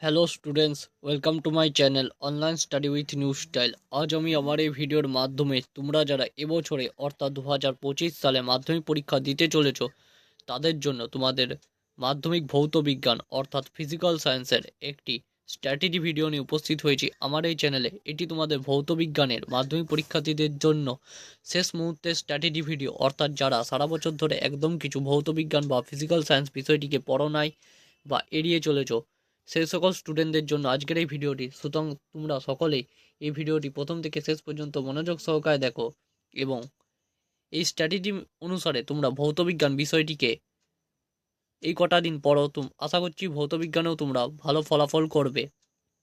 Hello students, welcome to my channel online study with new style. আজ আমি আমার এই ভিডিওর মাধ্যমে তোমরা যারা এবছরে অর্থাৎ 2025 সালে মাধ্যমিক পরীক্ষা দিতে চলেছ তাদের জন্য তোমাদের মাধ্যমিক ভৌত বিজ্ঞান অর্থাৎ ফিজিক্যাল সায়েন্সের একটি স্ট্র্যাটেজি ভিডিও নিয়ে উপস্থিত হয়েছি আমার এই চ্যানেলে। এটি তোমাদের ভৌত বিজ্ঞানের মাধ্যমিক পরীক্ষার্থীদের জন্য শেষ মুহূর্তের স্ট্র্যাটেজি ভিডিও, অর্থাৎ যারা সারা বছর ধরে একদম কিছু ভৌত বিজ্ঞান বা ফিজিক্যাল সায়েন্স বিষয়টিকে পড়ো নাই বা এড়িয়ে চলেছো সেই সকল স্টুডেন্টদের জন্য আজকের এই ভিডিওটি। সুতরাং তোমরা সকলেই এই ভিডিওটি প্রথম থেকে শেষ পর্যন্ত মনোযোগ সহকারে দেখো এবং এই স্ট্র্যাটেজি অনুসারে তোমরা ভৌতবিজ্ঞান বিষয়টিকে এই কটা দিন পড়ো। আশা করছি ভৌতবিজ্ঞানেও তোমরা ভালো ফলাফল করবে।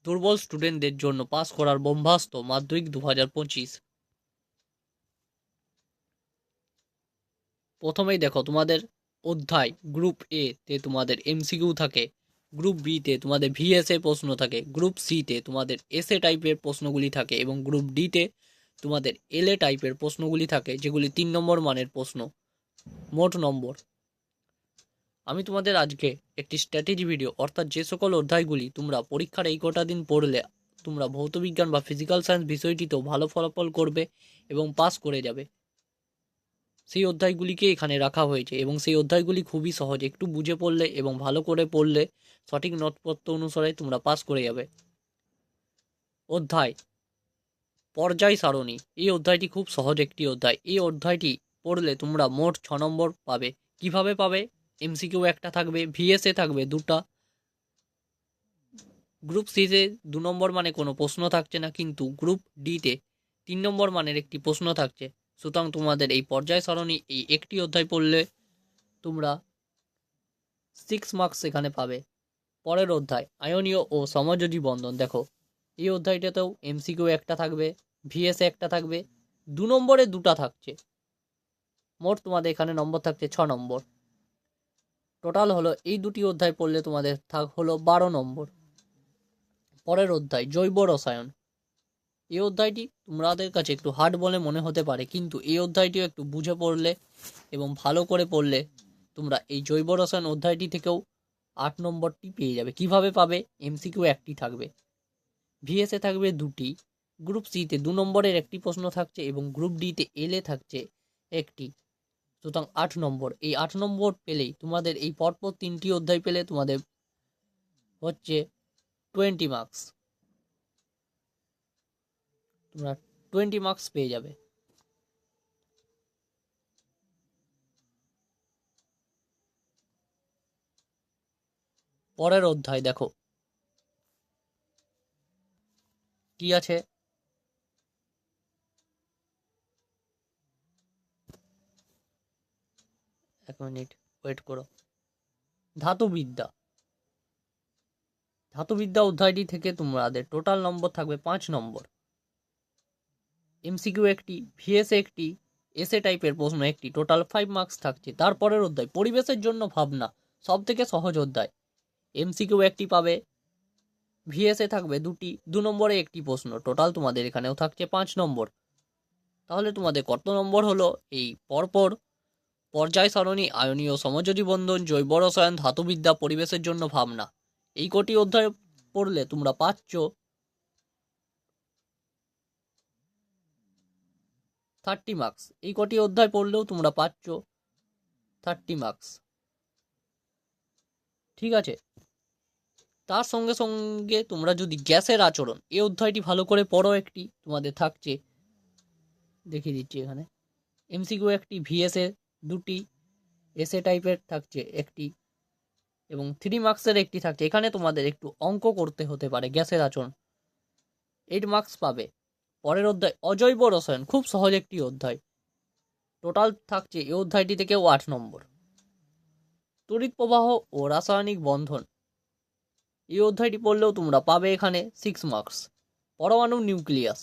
দুর্বল স্টুডেন্টদের জন্য পাস করার ব্রহ্মাস্ত্র মাধ্যমিক 2025। প্রথমেই দেখো তোমাদের অধ্যায় গ্রুপ এ তে তোমাদের এমসিকিউ থাকে, গ্রুপ বি তে তোমাদের ভিএসএ প্রশ্ন থাকে, গ্রুপ সি তে তোমাদের এসএ টাইপের প্রশ্নগুলি থাকে এবং গ্রুপ ডি তে তোমাদের এলএ টাইপের প্রশ্নগুলি থাকে, যেগুলি 3 নম্বর মানের প্রশ্ন। মোট নম্বর আমি তোমাদের আজকে একটি স্ট্র্যাটেজি ভিডিও, অর্থাৎ যে সকল অধ্যায়গুলি তোমরা পরীক্ষার এই কটা দিন পড়লে তোমরা ভৌতবিজ্ঞান বা ফিজিক্যাল সায়েন্স বিষয়টিতেও ভালো ফলাফল করবে এবং পাস করে যাবে, সেই অধ্যায়গুলিকে এখানে রাখা হয়েছে। এবং সেই অধ্যায়গুলি খুবই সহজ, একটু বুঝে পড়লে এবং ভালো করে পড়লে সঠিক নোটপত্র অনুসারে তোমরা পাস করে যাবে। অধ্যায় পর্যায় সারণী, এই অধ্যায়টি খুব সহজ একটি অধ্যায়। এই অধ্যায়টি পড়লে তোমরা মোট 6 নম্বর পাবে। কিভাবে পাবে? এমসিকিউ একটা থাকবে, ভিএসএ থাকবে দুটা, গ্রুপ সিতে 2 নম্বর মানে কোনো প্রশ্ন থাকছে না, কিন্তু গ্রুপ ডিতে 3 নম্বর মানের একটি প্রশ্ন থাকছে। সুতরাং তোমাদের এই পর্যায় সারণী এই একটি অধ্যায় পড়লে তোমরা 6 মার্কস এখানে পাবে। পরের অধ্যায় আয়নীয় ও সমযোজী বন্ধন। দেখো এই অধ্যায়টাতেও এমসিকিউ একটা থাকবে, ভিএসএ একটা থাকবে, 2 নম্বরে দুটা থাকছে। মোট তোমাদের এখানে নম্বর থাকছে 6 নম্বর। টোটাল হলো এই দুটি অধ্যায় পড়লে তোমাদের হলো 12 নম্বর। পরের অধ্যায় জৈব রসায়ন। এই অধ্যায়টি তোমাদের কাছে একটু হার্ড বলে মনে হতে পারে, কিন্তু এই অধ্যায়টিও একটু বুঝে পড়লে এবং ভালো করে পড়লে তোমরা এই জৈব রসায়ন অধ্যায়টি থেকেও 8 নম্বরটি পেয়ে যাবে। কিভাবে পাবে? এমসিকিউ একটি থাকবে, ভিএসএ থাকবে দুটি, গ্রুপ সিতে 2 নম্বরের একটি প্রশ্ন থাকছে এবং গ্রুপ ডিতে এলএ থাকছে একটি। সুতরাং 8 নম্বর। এই 8 নম্বর পেলেই তোমাদের এই পরপর 3টি অধ্যায় পেলে তোমাদের হচ্ছে 20 মার্কস। তোমরা 20 মার্কস পেয়ে যাবে। পরের অধ্যায় দেখো কি আছে। এক মিনিট ওয়েট করো। ধাতুবিদ্যা। ধাতুবিদ্যা অধ্যায়টি থেকে তোমাদের টোটাল নম্বর থাকবে 5 নম্বর। এমসিকিউ একটি, ভিএসএ একটি, এসএ টাইপের প্রশ্ন একটি, টোটাল 5 মার্কস থাকছে। তারপরের অধ্যায় পরিবেশের জন্য ভাবনা, সব থেকে সহজ অধ্যায়। এমসিকিউ একটি পাবে, ভিএসএ থাকবে দুটি, 2 নম্বরে একটি প্রশ্ন, টোটাল তোমাদের এখানেও থাকছে 5 নম্বর। তাহলে তোমাদের কত নম্বর হলো? এই পরপর পর্যায় সারণী, আয়নীয় সমযোজী বন্ধন, জৈব রসায়ন, ধাতুবিদ্যা, পরিবেশের জন্য ভাবনা, এই কটি অধ্যায় পড়লে তোমরা পাচ্ছ 30 মার্কস। এই কটি অধ্যায় পড়লেও তোমরা পাচ্ছ 30 মার্কস। ঠিক আছে, তার সঙ্গে সঙ্গে তোমরা যদি গ্যাসের আচরণ এই অধ্যায়টি ভালো করে পড়ো, একটি তোমাদের থাকছে, দেখিয়ে দিচ্ছি এখানে, এমসিকিউ একটি, ভিএসএ দুটি, এসএ টাইপের থাকছে একটি এবং 3 মার্কসের একটি থাকছে। এখানে তোমাদের একটু অঙ্ক করতে হতে পারে। গ্যাসের আচরণ 8 মার্কস পাবে। পরের অধ্যায় অজৈব রসায়ন, খুব সহজ একটি অধ্যায়, টোটাল থাকছে এই অধ্যায়টি থেকেও 8 নম্বর। তড়িৎ প্রবাহ ও রাসায়নিক বন্ধন, এই অধ্যায়টি পড়লেও তোমরা পাবে এখানে 6 মার্কস। পরমাণু নিউক্লিয়াস,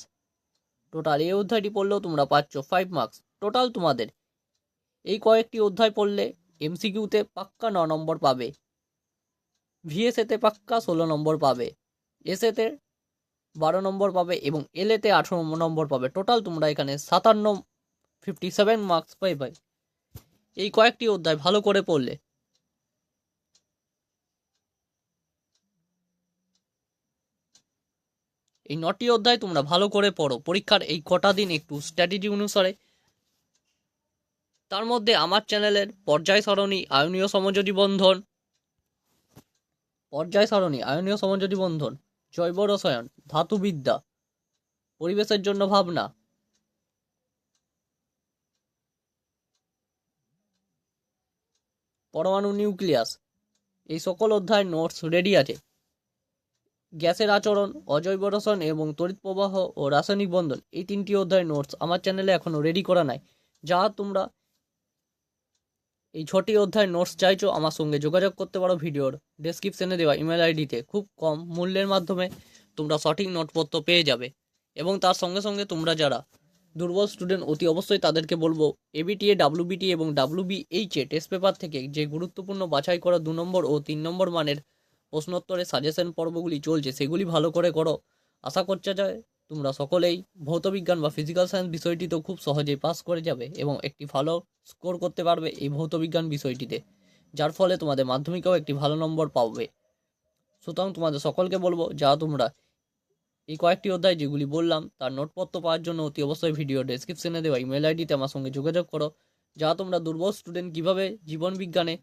টোটাল এই অধ্যায়টি পড়লেও তোমরা পাচ্ছ 5 মার্কস। টোটাল তোমাদের এই কয়েকটি অধ্যায় পড়লে এমসিকিউতে পাক্কা 9 নম্বর পাবে, ভিএসএতে পাক্কা 16 নম্বর পাবে, এসএতে 12 নম্বর পাবে এবং এলএতে 18 নম্বর পাবে। টোটাল তোমরা এখানে 57 মার্কস পাবে এই কয়েকটি অধ্যায় ভালো করে পড়লে। এই 9টি অধ্যায় তোমরা ভালো করে পড়ো পরীক্ষার এই কটা দিন একটু স্ট্র্যাটেজি অনুসারে। তার মধ্যে আমার চ্যানেলের পর্যায় সারণী, আয়নীয় সমযোজী বন্ধন, জৈব রসায়ন, ধাতুবিদ্যা, পরিবেশের জন্য ভাবনা, পরমাণু নিউক্লিয়াস, এই সকল অধ্যায়ের নোটস রেডি আছে। গ্যাসের আচরণ, অজৈব রসায়ন এবং তড়িৎ প্রবাহ ও রাসায়নিক বন্ধন, এই 3টি অধ্যায়ের নোটস আমার চ্যানেলে এখনও রেডি করা নাই। যা তোমরা এই 6টি অধ্যায়ের নোটস চাইছো, আমার সঙ্গে যোগাযোগ করতে পারো ভিডিওর ডেসক্রিপশনে দেওয়া ইমেল আইডিতে। খুব কম মূল্যের মাধ্যমে তোমরা সঠিক নোটপত্র পেয়ে যাবে। এবং তার সঙ্গে সঙ্গে তোমরা যারা দুর্বল স্টুডেন্ট, অতি অবশ্যই তাদেরকে বলবো এবিটিএ, ডাব্লিউবিটি এবং ডাব্লিউবিএইচএ টেস্ট পেপার থেকে যে গুরুত্বপূর্ণ বাছাই করা 2 নম্বর ও 3 নম্বর মানের প্রশ্নোত্তরের সাজেশন পর্বগুলি চলছে, সেগুলি ভালো করে করো। আশা করছে যায় তোমরা সকলেই ভৌতবিজ্ঞান বা ফিজিক্যাল সায়েন্স বিষয়টিতেও খুব সহজেই পাস করে যাবে এবং একটি ভালো স্কোর করতে পারবে এই ভৌতবিজ্ঞান বিষয়টিতে, যার ফলে তোমাদের মাধ্যমিকেও একটি ভালো নম্বর পাবে। সুতরাং তোমাদের সকলকে বলবো, যা তোমরা এই কয়েকটি অধ্যায় যেগুলি বললাম তার নোটপত্র পাওয়ার জন্য অতি অবশ্যই ভিডিও ডেসক্রিপশনে দেওয়া ইমেল আইডিতে আমার সঙ্গে যোগাযোগ করো। যা তোমরা দুর্বল স্টুডেন্ট কীভাবে জীবন বিজ্ঞানে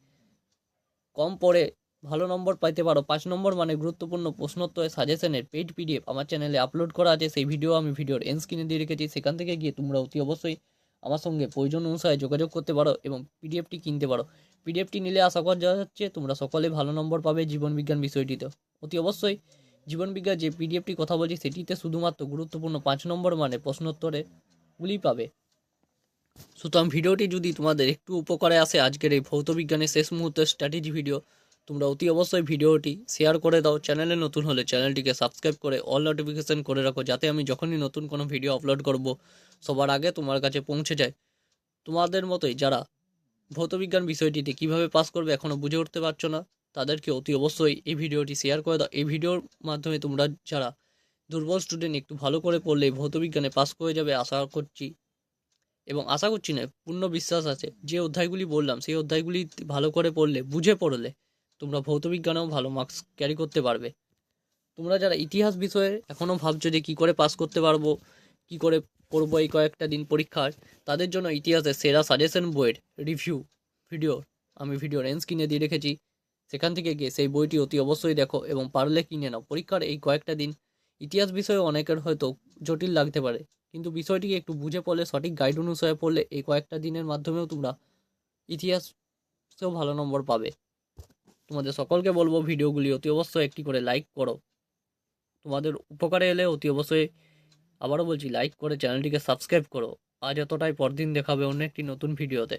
কম পড়ে ভালো নম্বর পাইতে পারো, 5 নম্বর মানে গুরুত্বপূর্ণ প্রশ্নোত্তরের সাজেশনের পেইড পিডিএফ আমার চ্যানেলে আপলোড করা আছে। সেই ভিডিও আমি ভিডিওর এন্ড স্ক্রিনে দিয়ে রেখেছি, সেখান থেকে গিয়ে তোমরা অতি অবশ্যই আমার সঙ্গে প্রয়োজন অনুসারে যোগাযোগ করতে পারো এবং পিডিএফটি কিনতে পারো। পিডিএফটি নিলে আশা করা যাচ্ছে তোমরা সকলে ভালো নম্বর পাবে জীবনবিজ্ঞান বিষয়টিতে। অতি অবশ্যই জীবনবিজ্ঞান যে পিডিএফটি কথা বলছি সেটিতে শুধুমাত্র গুরুত্বপূর্ণ 5 নম্বর মানে প্রশ্নোত্তরগুলি পাবে। সুতরাং ভিডিওটি যদি তোমাদের একটু উপকারে আসে, আজকের এই ভৌতবিজ্ঞানের শেষ মুহূর্তের স্ট্র্যাটেজি ভিডিও, তোমরা অতি অবশ্যই ভিডিওটি শেয়ার করে দাও। চ্যানেলে নতুন হলে চ্যানেলটিকে সাবস্ক্রাইব করে অল নোটিফিকেশন করে রাখো, যাতে আমি যখনই নতুন কোনো ভিডিও আপলোড করব সবার আগে তোমার কাছে পৌঁছে যায়। তোমাদের মতোই যারা ভৌতবিজ্ঞান বিষয়টিতে কিভাবে পাস করবে এখনও বুঝে উঠতে পারছো না, তাদেরকে অতি অবশ্যই এই ভিডিওটি শেয়ার করে দাও। এই ভিডিওর মাধ্যমে তোমরা যারা দুর্বল স্টুডেন্ট একটু ভালো করে পড়লে ভৌতবিজ্ঞানে পাস করে যাবে আশা করছি, এবং আশা করছি না, পূর্ণ বিশ্বাস আছে। যে অধ্যায়গুলি বললাম সেই অধ্যায়গুলি ভালো করে পড়লে, বুঝে পড়লে তোমরা ভৌতবিজ্ঞানেও ভালো মার্কস ক্যারি করতে পারবে। তোমরা যারা ইতিহাস বিষয়ে এখনও ভাবছো যে কী করে পাস করতে পারবো, কী করে পড়বো এই কয়েকটা দিন পরীক্ষার, তাদের জন্য ইতিহাসের সেরা সাজেশন বইয়ের রিভিউ ভিডিও আমি ভিডিওর এন্ড স্ক্রিনে দিয়ে রেখেছি। সেখান থেকে গিয়ে সেই বইটি অতি অবশ্যই দেখো এবং পারলে কিনে নাও। পরীক্ষার এই কয়েকটা দিন ইতিহাস বিষয়ে অনেকের হয়তো জটিল লাগতে পারে, কিন্তু বিষয়টিকে একটু বুঝে পড়লে, সঠিক গাইড অনুসারে পড়লে এই কয়েকটা দিনের মাধ্যমেও তোমরা ইতিহাসেও ভালো নম্বর পাবে। তোমাদের সকলকে বলবো ভিডিওগুলি অতি অবশ্যই একটি করে লাইক করো। তোমাদের উপকারে এলে অতি অবশ্যই আবারও বলছি লাইক করে চ্যানেলটিকে সাবস্ক্রাইব করো। আজ এতটাই, পরদিন দেখাবে অন্য একটি নতুন ভিডিওতে।